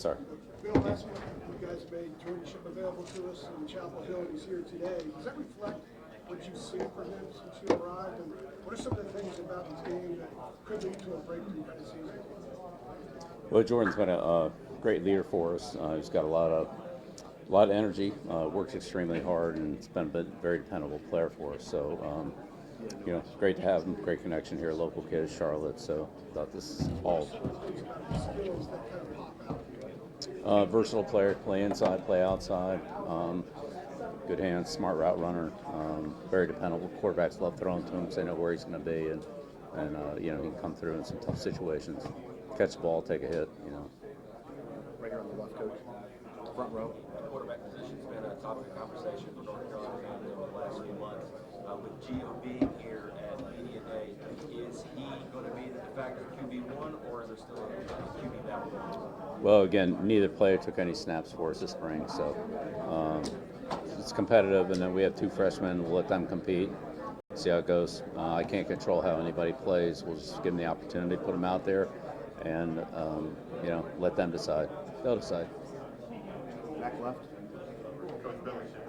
Sorry. Bill, last month you guys made traineeship available to us in Chapel Hill, and he's here today. Does that reflect what you've seen from him since you arrived? And what are some of the things about his game that could lead to a breakthrough for the season? Well, Jordan's been a great leader for us. He's got a lot of energy, works extremely hard, and it's been a very dependable player for us. So, it's great to have him. Great connection here, local kid, Charlotte. So, thought this is all Skills that kind of pop out. versatile player. Play inside, play outside. Good hands, smart route runner. Very dependable. Quarterbacks love throwing to him because they know where he's going to be, and he can come through in some tough situations. Catch the ball, take a hit. Right here on the left, coach. Front row. Quarterback position's been a topic of conversation for North Carolina over the last few months. With Gio being here at Media Day, is he going to be the de facto QB1, or is there still a QB battle going on? Well, again, neither player took any snaps for us this spring, so it's competitive, and then we have two freshmen. We'll let them compete, see how it goes. I can't control how anybody plays. We'll just give them the opportunity, put them out there, and let them decide. They'll decide. Back left. Coach Belichick,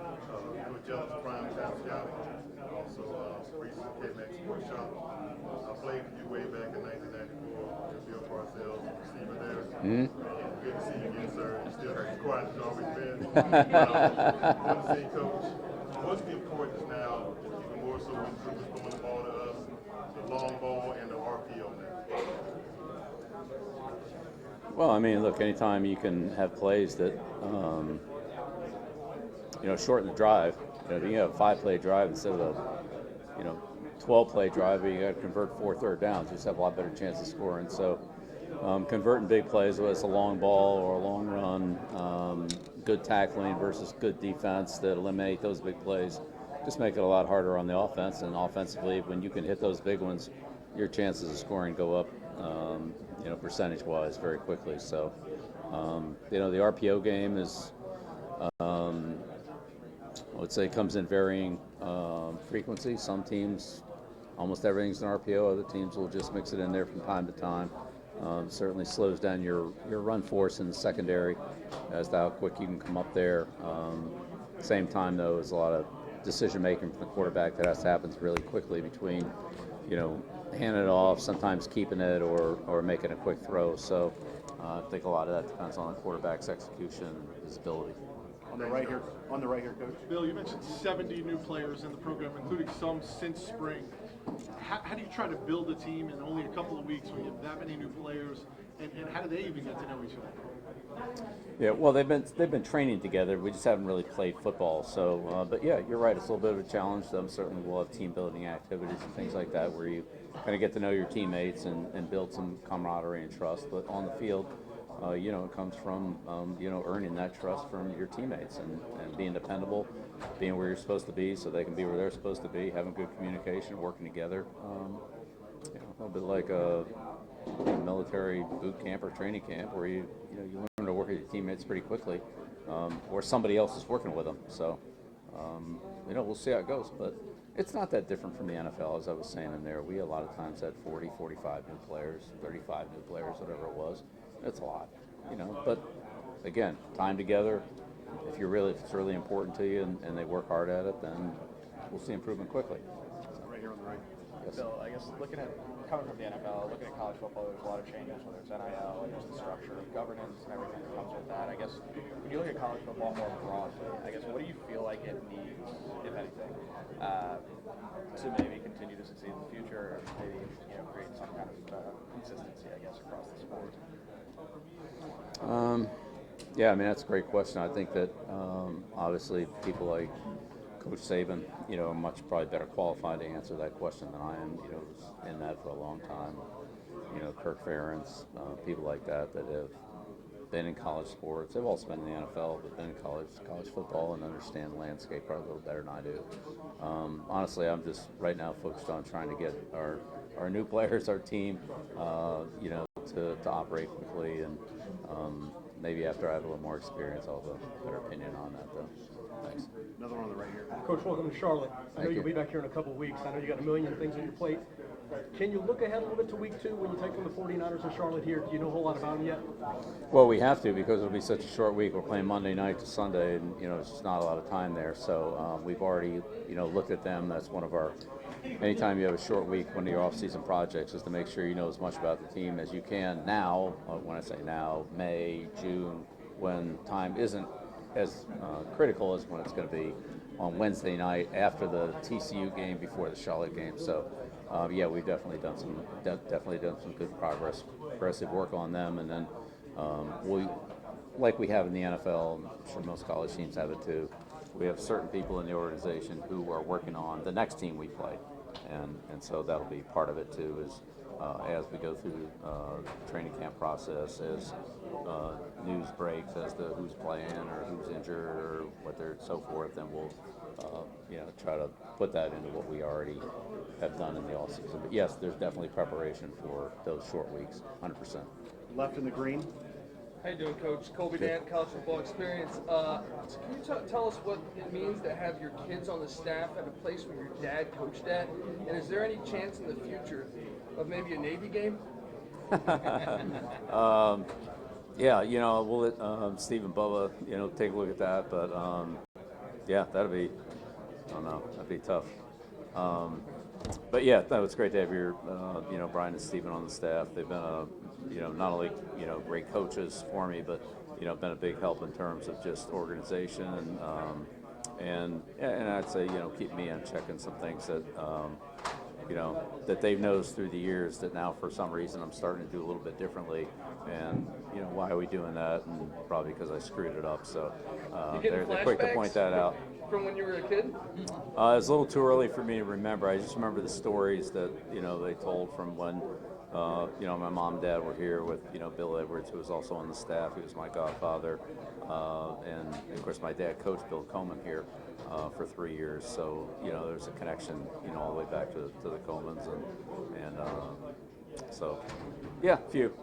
you were jealous prime time scouting, also recent K-Max workshop. I played with you way back in 1994 with Bill Parcells, receiver there. Mm-hmm. Good to see you again, sir. You're still as quiet as you've always been. Good to see you, Coach. What's the importance now, even more so when Drew was throwing the ball to us, the long ball and the RPO now? Well, I mean, look, anytime you can have plays that, shorten the drive. You can have a 5-play drive instead of a, 12-play drive, but you got to convert 4 third downs. You just have a lot better chance of scoring. So, converting big plays, whether it's a long ball or a long run, good tackling versus good defense that eliminate those big plays, just make it a lot harder on the offense. And offensively, when you can hit those big ones, your chances of scoring go up, percentage-wise very quickly. So, the RPO game is, I would say, comes in varying frequency. Some teams, almost everything's an RPO. Other teams will just mix it in there from time to time. Certainly slows down your run force in the secondary as to how quick you can come up there. Same time, though, there's a lot of decision-making from the quarterback that has to happen really quickly between, handing it off, sometimes keeping it, or making a quick throw. So I think a lot of that depends on the quarterback's execution and his ability. On the right here, coach. Bill, you mentioned 70 new players in the program, including some since spring. How do you try to build a team in only a couple of weeks when you have that many new players, and how do they even get to know each other? Yeah, well, they've been training together. We just haven't really played football. So, but yeah, you're right. It's a little bit of a challenge. Certainly, we'll have team building activities and things like that where you kind of get to know your teammates and build some camaraderie and trust. But on the field, it comes from earning that trust from your teammates and being dependable, being where you're supposed to be, so they can be where they're supposed to be, having good communication, working together. A little bit like a military boot camp or training camp where you learn to work with your teammates pretty quickly, or somebody else is working with them. So, we'll see how it goes, but it's not that different from the NFL, as I was saying in there. We a lot of times had 40, 45 new players, 35 new players, whatever it was. It's a lot, but again, time together. If it's really important to you and they work hard at it, then we'll see improvement quickly. Right here on the right. Yes. Bill, I guess coming from the NFL, looking at college football, there's a lot of changes, whether it's NIL and just the structure of governance and everything that comes with that. I guess when you look at college football more broadly, I guess what do you feel like it needs, if anything, to maybe continue to succeed in the future, or maybe create some kind of consistency, I guess, across the sport? Yeah, I mean, that's a great question. I think that obviously people like Coach Saban, are much probably better qualified to answer that question than I am. Was in that for a long time. Kirk Ferentz, people like that have been in college sports. They've also been in the NFL, but been in college football and understand the landscape probably a little better than I do. Honestly, I'm just right now focused on trying to get our new players, our team, to operate quickly, and maybe after I have a little more experience, I'll have a better opinion on that, though. Thanks. Another one on the right here. Coach, welcome to Charlotte. I know Thank you'll you. be back here in a couple of weeks. I know you got a million things on your plate. Can you look ahead a little bit to week 2 when you take on the 49ers in Charlotte here? Do you know a whole lot about them yet? Well, we have to because it'll be such a short week. We're playing Monday night to Sunday, and there's just not a lot of time there. So we've already looked at them. That's one of our. Anytime you have a short week, one of your off-season projects is to make sure you know as much about the team as you can now. When I say now, May, June, when time isn't as critical as when it's going to be on Wednesday night after the TCU game, before the Charlotte game. So, we've definitely done some good progressive work on them, and then like we have in the NFL, I'm sure most college teams have it too. We have certain people in the organization who are working on the next team we play, and so that'll be part of it too. Is as we go through the training camp process, as news breaks as to who's playing or who's injured or what they're so forth, then we'll try to put that into what we already have done in the off season. But yes, there's definitely preparation for those short weeks, 100%. Left in the green. How you doing, Coach? Kobe Dan, College Football Experience. Can you tell us what it means to have your kids on the staff at a place where your dad coached at? And is there any chance in the future of maybe a Navy game? We'll let Steve and Bubba, take a look at that. But that'd be, I don't know, that'd be tough. But yeah, no, it's great to have your, Brian and Steven on the staff. They've been not only, great coaches for me, but, been a big help in terms of just organization and I'd say, keep me on checking some things that, that they've noticed through the years that now for some reason I'm starting to do a little bit differently. And, why are we doing that? And probably because I screwed it up. So they're quick to point that out. From when you were a kid? It's a little too early for me to remember. I just remember the stories that, they told from when, my mom and dad were here with, Bill Edwards, who was also on the staff. He was my godfather. And of course, my dad coached Bill Coleman here for 3 years. So, there's a connection, all the way back to the Colemans. And so, yeah, a few.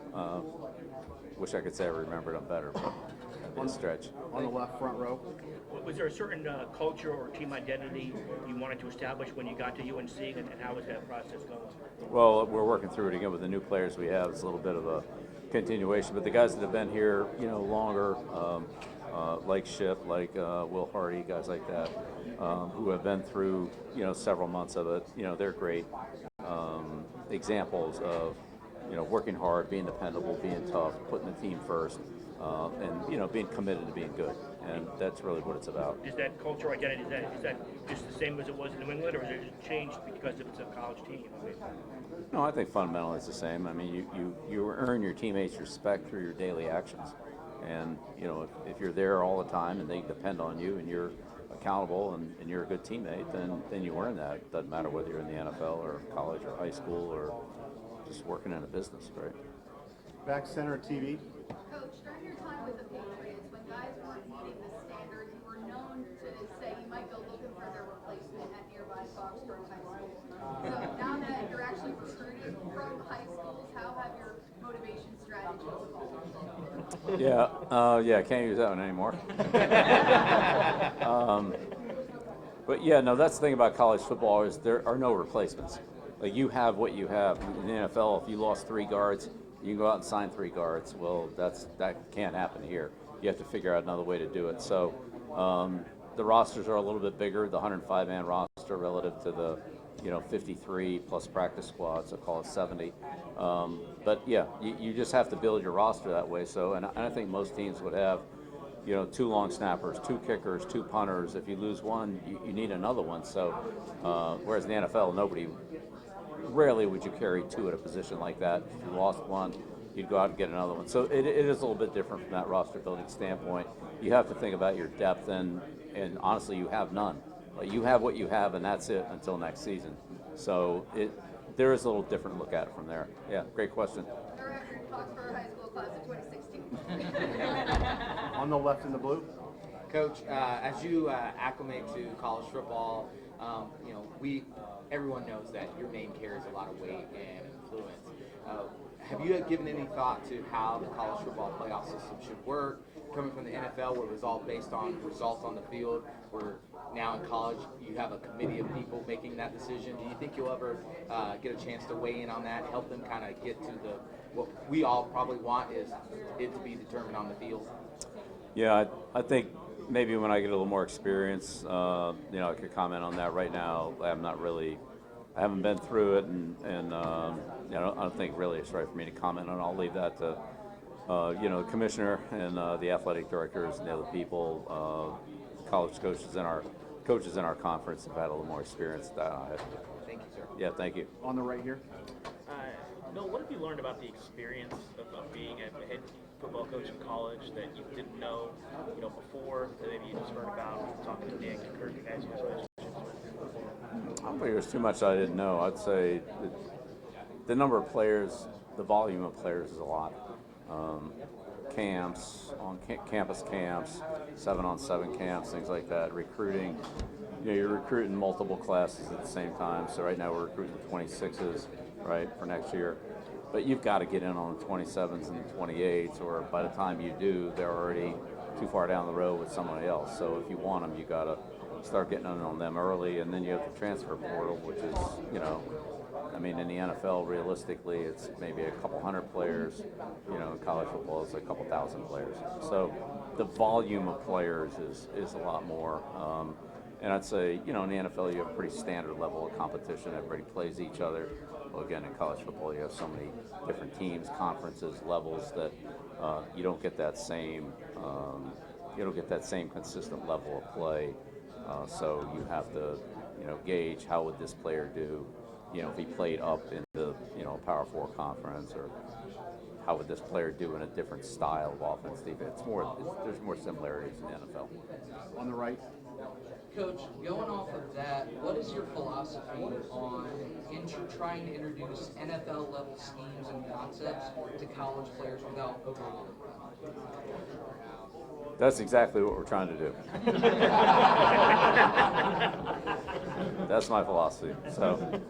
Wish I could say I remembered them better, but that'd be a stretch. On the left front row. Was there a certain culture or team identity you wanted to establish when you got to UNC, and how was that process going? Well, we're working through it again with the new players we have. It's a little bit of a continuation, but the guys that have been here, longer, like Ship, like Will Hardy, guys like that, who have been through, several months of it, they're great examples of, working hard, being dependable, being tough, putting the team first, and being committed to being good. And that's really what it's about. Is that culture identity, is that just the same as it was in New England, or has it changed because it's a college team? No, I think fundamentally it's the same. I mean, you earn your teammates' respect through your daily actions. And, if you're there all the time and they depend on you and you're accountable and you're a good teammate, then you earn that. It doesn't matter whether you're in the NFL or college or high school or just working in a business, right? Back center TV. Coach, during your time with the Patriots, when guys weren't meeting the standard, you were known to say you might go looking for their replacement at nearby Foxborough High School. So now that you're actually recruiting from high schools, how have your motivation strategies evolved? I can't use that one anymore. But yeah, no, that's the thing about college football is there are no replacements. Like you have what you have. In the NFL, if you lost 3 guards, you can go out and sign 3 guards. Well, that can't happen here. You have to figure out another way to do it. So the rosters are a little bit bigger, the 105-man roster relative to the 53 plus practice squads, so call it 70. But yeah, you just have to build your roster that way. So, and I think most teams would have, 2 long snappers, 2 kickers, 2 punters. If you lose one, you need another one. So, whereas in the NFL, rarely would you carry 2 at a position like that. If you lost one, you'd go out and get another one. So it is a little bit different from that roster building standpoint. You have to think about your depth, and honestly, you have none. You have what you have, and that's it until next season. So there is a little different look at it from there. Yeah, great question. The record Foxborough High School class of 2016. On the left in the blue. Coach, as you acclimate to college football, everyone knows that your name carries a lot of weight and influence. Have you given any thought to how the college football playoff system should work? Coming from the NFL, where it was all based on results on the field, we're now in college, you have a committee of people making that decision. Do you think you'll ever get a chance to weigh in on that, help them kind of get to what we all probably want is it to be determined on the field? Yeah, I think maybe when I get a little more experience, I could comment on that. Right now, I haven't been through it, and I don't think really it's right for me to comment on. I'll leave that to the commissioner and the athletic directors and the other people, college coaches in our conference have had a little more experience than I have. Thank you, sir. Yeah, thank you. On the right here. Bill, what have you learned about the experience of being a head football coach in college that you didn't know, before, that maybe you just heard about talking to Nick and Kirk and guys you have relationships with? I don't think there's too much I didn't know. I'd say the number of players, the volume of players is a lot. Camps, campus camps, 7-on-7 camps, things like that. Recruiting, you're recruiting multiple classes at the same time. So right now we're recruiting 26s, right, for next year. But you've got to get in on the 27s and the 28s, or by the time you do, they're already too far down the road with somebody else. So if you want them, you got to start getting in on them early, and then you have the transfer portal, which is, in the NFL, realistically, it's maybe a couple hundred players. In college football, it's a couple thousand players. So the volume of players is a lot more. And I'd say, in the NFL, you have a pretty standard level of competition. Everybody plays each other. Well, again, in college football, you have so many different teams, conferences, levels that you don't get that same consistent level of play. So you have to, gauge how would this player do, if he played up in the, Power 4 conference, or how would this player do in a different style of offense, defense. There's more similarities in the NFL. On the right. Coach, going off of that, what is your philosophy on trying to introduce NFL-level schemes and concepts to college players without overloading? That's exactly what we're trying to do. That's my philosophy. So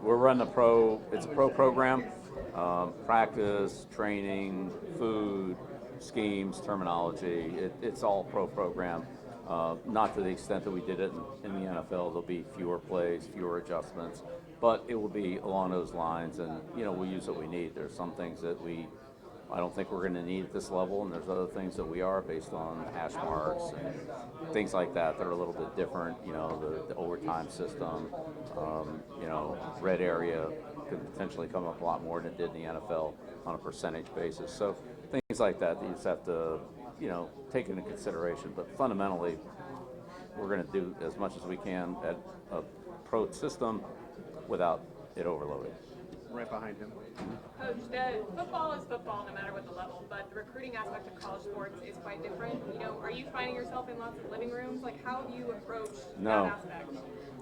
we're running it's a pro program, practice, training, food, schemes, terminology. It's all pro program. Not to the extent that we did it in the NFL. There'll be fewer plays, fewer adjustments, but it will be along those lines, and we'll use what we need. There's some things that I don't think we're going to need at this level, and there's other things that we are based on hash marks and things like that are a little bit different. The overtime system, red area could potentially come up a lot more than it did in the NFL on a percentage basis. So things like that you just have to take into consideration. But fundamentally, we're going to do as much as we can at a pro system without it overloaded. Right behind him. Coach, football is football no matter what the level, but the recruiting aspect of college sports is quite different. Are you finding yourself in lots of living rooms? Like, how have you approached that aspect?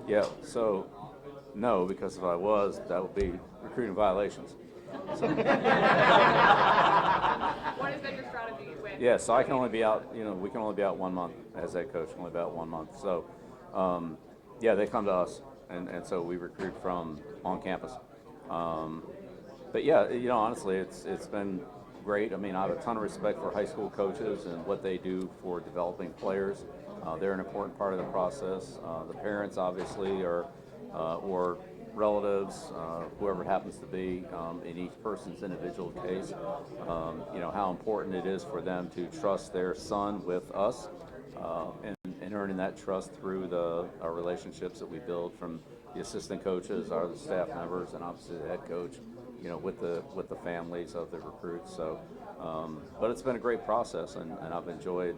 Yeah, so no, because if I was, that would be recruiting violations. So. What has been your strategy with? Yeah, so I can only be out, we can only be out 1 month as head coach, only about 1 month. So, they come to us, and so we recruit from on campus. But yeah, honestly, it's been great. I have a ton of respect for high school coaches and what they do for developing players. They're an important part of the process. The parents, obviously, or relatives, whoever it happens to be, in each person's individual case, how important it is for them to trust their son with us, and earning that trust through our relationships that we build from the assistant coaches, our staff members, and obviously the head coach, with the families of the recruits. So, but it's been a great process, and I've enjoyed,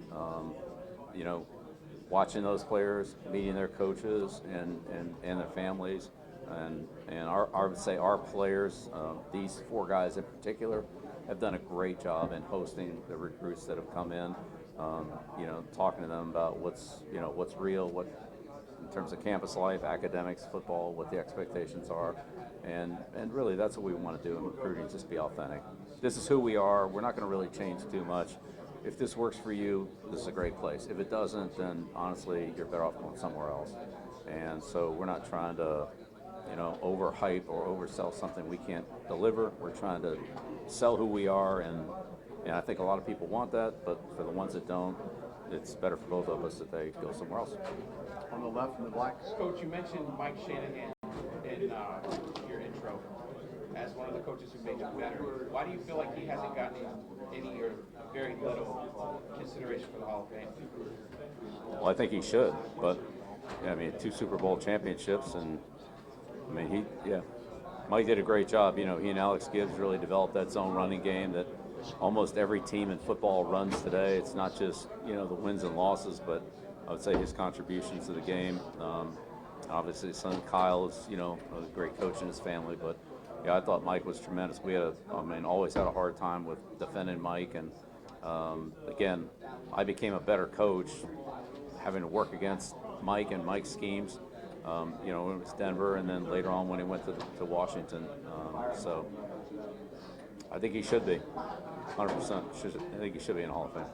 watching those players, meeting their coaches and their families, and I would say our players, these 4 guys in particular, have done a great job in hosting the recruits that have come in, talking to them about what's real, what in terms of campus life, academics, football, what the expectations are, and really that's what we want to do in recruiting, just be authentic. This is who we are. We're not going to really change too much. If this works for you, this is a great place. If it doesn't, then honestly, you're better off going somewhere else. And so we're not trying to, overhype or oversell something we can't deliver. We're trying to sell who we are, and I think a lot of people want that, but for the ones that don't, it's better for both of us that they go somewhere else. On the left, in the black. Coach, you mentioned Mike Shanahan in your intro as one of the coaches who made you better. Why do you feel like he hasn't gotten any or very little consideration for the Hall of Fame? Well, I think he should, but yeah, I mean, 2 Super Bowl championships, and I mean, Mike did a great job. You know, he and Alex Gibbs really developed that zone running game that almost every team in football runs today. It's not just, you know, the wins and losses, but I would say his contributions to the game. Obviously, his son Kyle is, you know, a great coach in his family, but yeah, I thought Mike was tremendous. We had, always had a hard time with defending Mike, and again, I became a better coach having to work against Mike and Mike's schemes. You know, it was Denver, and then later on when he went to Washington. So I think he should be, 100%. I think he should be in the Hall of Fame.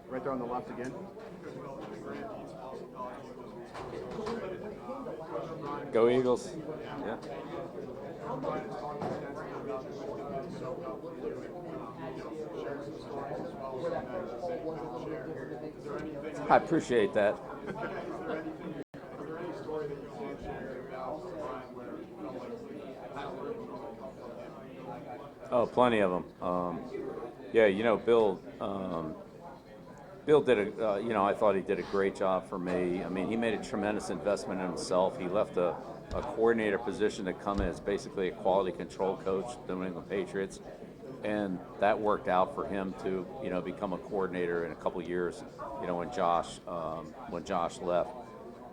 Right there on the left again. Go Eagles. Yeah. I appreciate that. Oh, plenty of them. Yeah, you know, Bill did you know, I thought he did a great job for me. I mean, he made a tremendous investment in himself. He left a coordinator position to come in as basically a quality control coach, the New England Patriots, and that worked out for him to, you know, become a coordinator in a couple of years, you know, when Josh left.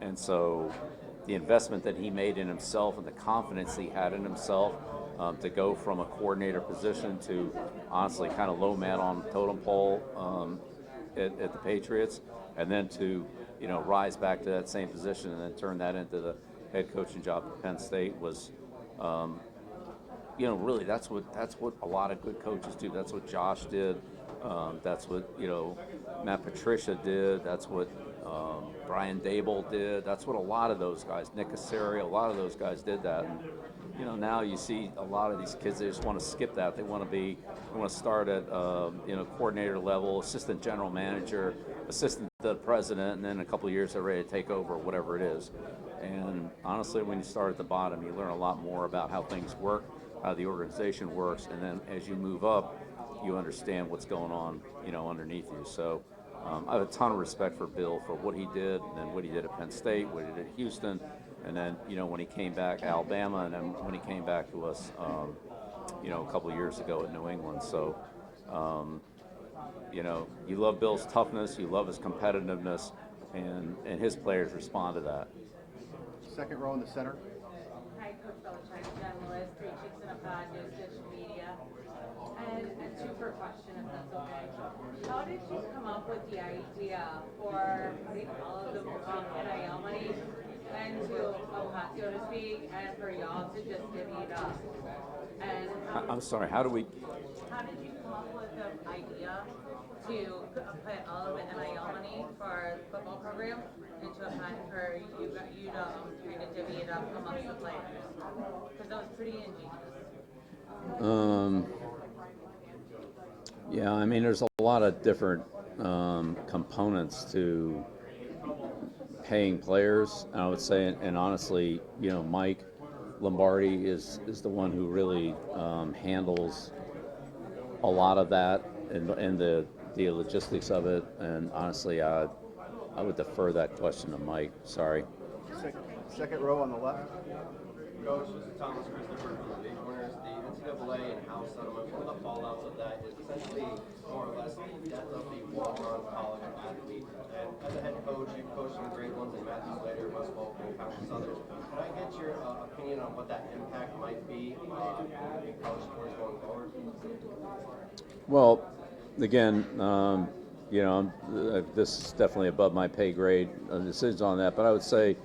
And so the investment that he made in himself and the confidence he had in himself, to go from a coordinator position to honestly kind of low man on totem pole at the Patriots, and then to, you know, rise back to that same position and then turn that into the head coaching job at Penn State was, you know, really that's what a lot of good coaches do. That's what Josh did. That's what, you know, Matt Patricia did. That's what Brian Dable did. That's what a lot of those guys, Nick Casario, a lot of those guys did that. And, you know, now you see a lot of these kids, they just want to skip that. They want to start at, you know, coordinator level, assistant general manager, assistant to the president, and then in a couple of years they're ready to take over, whatever it is. And honestly, when you start at the bottom, you learn a lot more about how things work, how the organization works, and then as you move up, you understand what's going on, you know, underneath you. So I have a ton of respect for Bill for what he did, and then what he did at Penn State, what he did at Houston, and then, you know, when he came back to Alabama, and then when he came back to us, you know, a couple of years ago at New England. So, you know, you love Bill's toughness, you love his competitiveness, and his players respond to that. Second row in the center. Hi, Coach Belichick, Jen Lewis, 3 Chicks in a Pod, News Digital Media. And a two-part question, if that's okay. How did you come up with the idea for putting all of the NIL money into a pot, so to speak, and for y'all to just divvy it up? And I'm sorry, how did you come up with the idea to put all of the NIL money for the football program into a pot for you to kind of divvy it up amongst the players? Because that was pretty ingenious. Yeah, I mean, there's a lot of different components to paying players, I would say, and honestly, you know, Mike Lombardi is the one who really handles a lot of that and the logistics of it. And honestly, I would defer that question to Mike. Sorry. Second row on the left. Coach, this is Thomas Christopher from the Big Winners. The NCAA and House settlement, one of the fallouts of that is essentially more or less the death of the walk-on college athlete. And as a head coach, you've coached some great ones in Matthew Slater, Wes Walton, and countless others. Can I get your opinion on what that impact might be in college sports going forward? Well, again, you know, this is definitely above my pay grade decisions on that, but I would say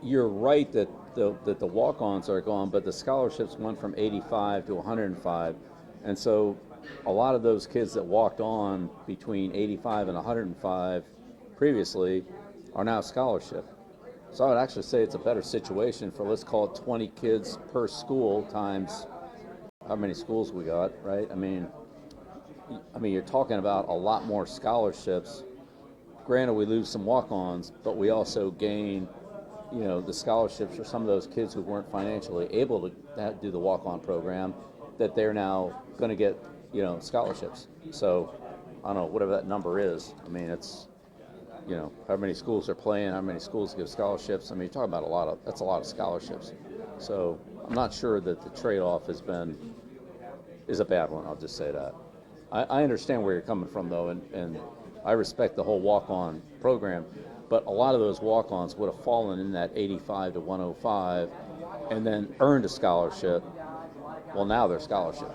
you're right that the walk-ons are gone, but the scholarships went from 85 to 105, and so a lot of those kids that walked on between 85 and 105 previously are now scholarship. So I would actually say it's a better situation for, let's call it 20 kids per school times how many schools we got, right? I mean, I mean, you're talking about a lot more scholarships. Granted, we lose some walk-ons, but we also gain, the scholarships for some of those kids who weren't financially able to do the walk-on program, that they're now going to get, scholarships. So, I don't know, whatever that number is. I mean, it's, how many schools are playing, how many schools give scholarships. I mean, you're talking about that's a lot of scholarships. So, I'm not sure that the trade-off is a bad one. I'll just say that. I understand where you're coming from, though, and I respect the whole walk-on program, but a lot of those walk-ons would have fallen in that 85 to 105 and then earned a scholarship. Well, now they're scholarship.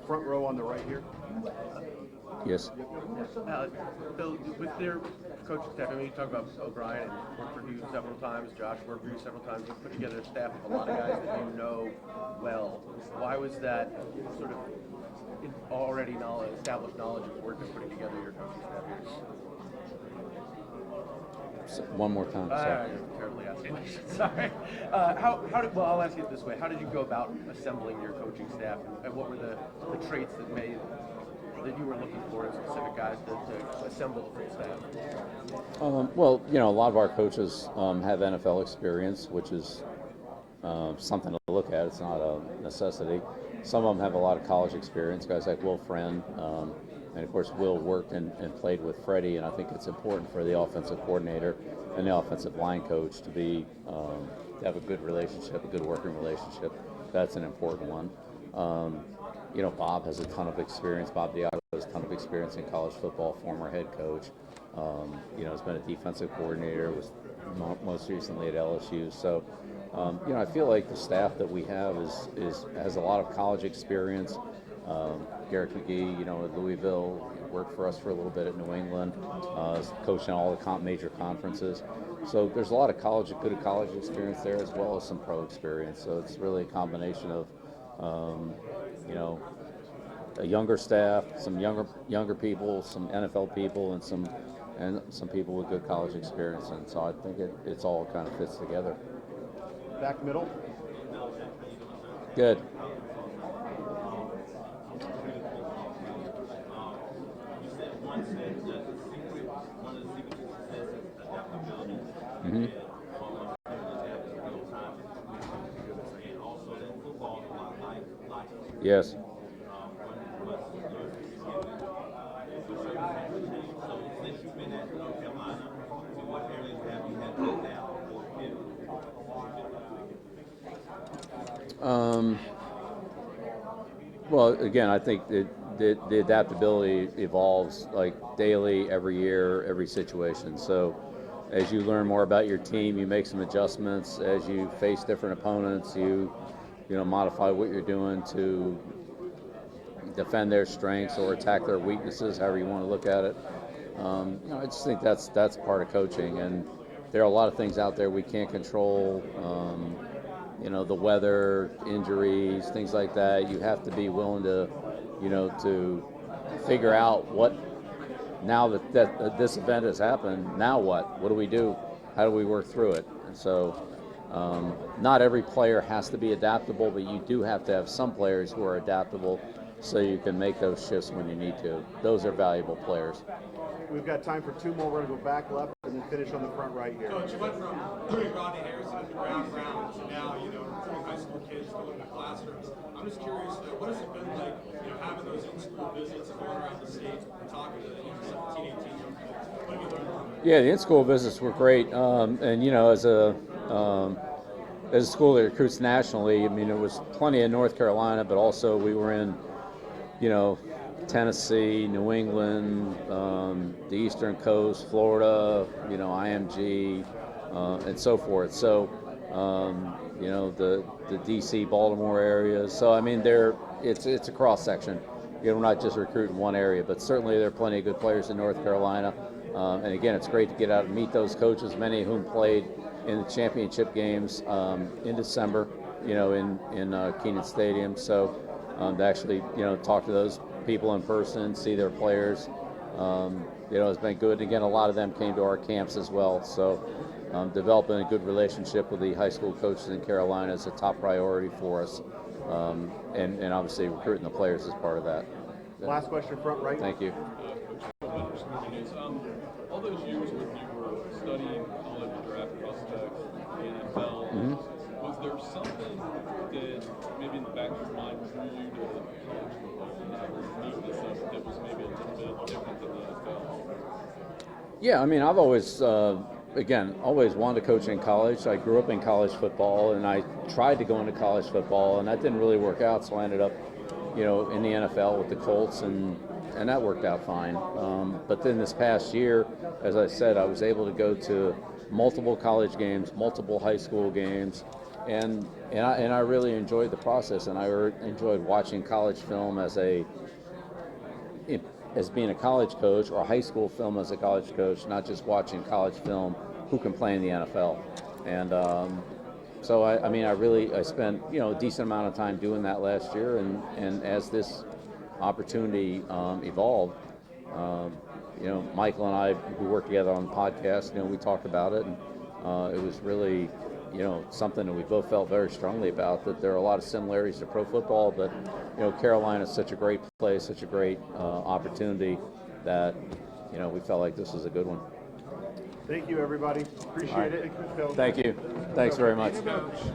Front row on the right here. Yes. Bill, with their coaching staff, I mean, you talk about O'Brien and worked for you several times, Josh worked for you several times. You put together a staff of a lot of guys that you know well. Why was that sort of already established knowledge important in putting together your coaching staff here? One more time. Sorry. I'm terribly asking questions. Sorry. Well, I'll ask you it this way. How did you go about assembling your coaching staff, and what were the traits that you were looking for in specific guys to assemble the full staff? Well, a lot of our coaches have NFL experience, which is something to look at. It's not a necessity. Some of them have a lot of college experience, guys like Will Friend. And of course, Will worked and played with Freddie, and I think it's important for the offensive coordinator and the offensive line coach to have a good relationship, a good working relationship. That's an important one. Bob has a ton of experience. Bob Diago has a ton of experience in college football, former head coach. Has been a defensive coordinator, was most recently at LSU. So, I feel like the staff that we have has a lot of college experience. Garrett McGee, at Louisville, worked for us for a little bit at New England, coaching all the major conferences. So there's a lot of good college experience there, as well as some pro experience. So it's really a combination of, a younger staff, some younger people, some NFL people, and some people with good college experience. And so I think it's all kind of fits together. Back middle. Good. Mm-hmm. Yes. Well, again, I think the adaptability evolves like daily, every year, every situation. So as you learn more about your team, you make some adjustments. As you face different opponents, you modify what you're doing to defend their strengths or attack their weaknesses, however you want to look at it. I just think that's part of coaching, and there are a lot of things out there we can't control. The weather, injuries, things like that. You have to be willing to, to figure out what, now that this event has happened, now what? What do we do? How do we work through it? And so not every player has to be adaptable, but you do have to have some players who are adaptable so you can make those shifts when you need to. Those are valuable players. We've got time for two more. We're going to go back left and then finish on the front right here. Coach, you went from Rodney Harrison and Brown to now, recruiting high school kids to look at classrooms. I'm just curious, what has it been like, having those in-school visits and going around the states and talking to 17, 18 young kids? What have you learned from it? Yeah, the in-school visits were great. And, as a school that recruits nationally, I mean, it was plenty in North Carolina, but also we were in, Tennessee, New England, the Eastern Coast, Florida, IMG, and so forth. So, the D.C., Baltimore areas. So, I mean, it's a cross section. We're not just recruiting one area, but certainly there are plenty of good players in North Carolina. And again, it's great to get out and meet those coaches, many of whom played in the championship games in December, in Kenan Stadium. So to actually, talk to those people in person, see their players, has been good. And again, a lot of them came to our camps as well. So developing a good relationship with the high school coaches in Carolina is a top priority for us. And obviously recruiting the players is part of that. Last question, front right. Thank you. All those years when you were studying college draft prospects, the NFL, was there something that maybe in the back of your mind drew you to college football and that uniqueness of it that was maybe a little bit different than the NFL? Yeah, I mean, I've always, always wanted to coach in college. I grew up in college football, and I tried to go into college football, and that didn't really work out, so I ended up, in the NFL with the Colts, and that worked out fine. But then this past year, as I said, I was able to go to multiple college games, multiple high school games, and I really enjoyed the process, and I enjoyed watching college film as being a college coach, or high school film as a college coach, not just watching college film who can play in the NFL. And so I spent a decent amount of time doing that last year, and as this opportunity evolved, Michael and I, who worked together on the podcast, we talked about it, and it was really something that we both felt very strongly about, that there are a lot of similarities to pro football, but Carolina is such a great place, such a great opportunity, that we felt like this was a good one. Thank you, everybody. Appreciate it. Thank you. Thanks very much.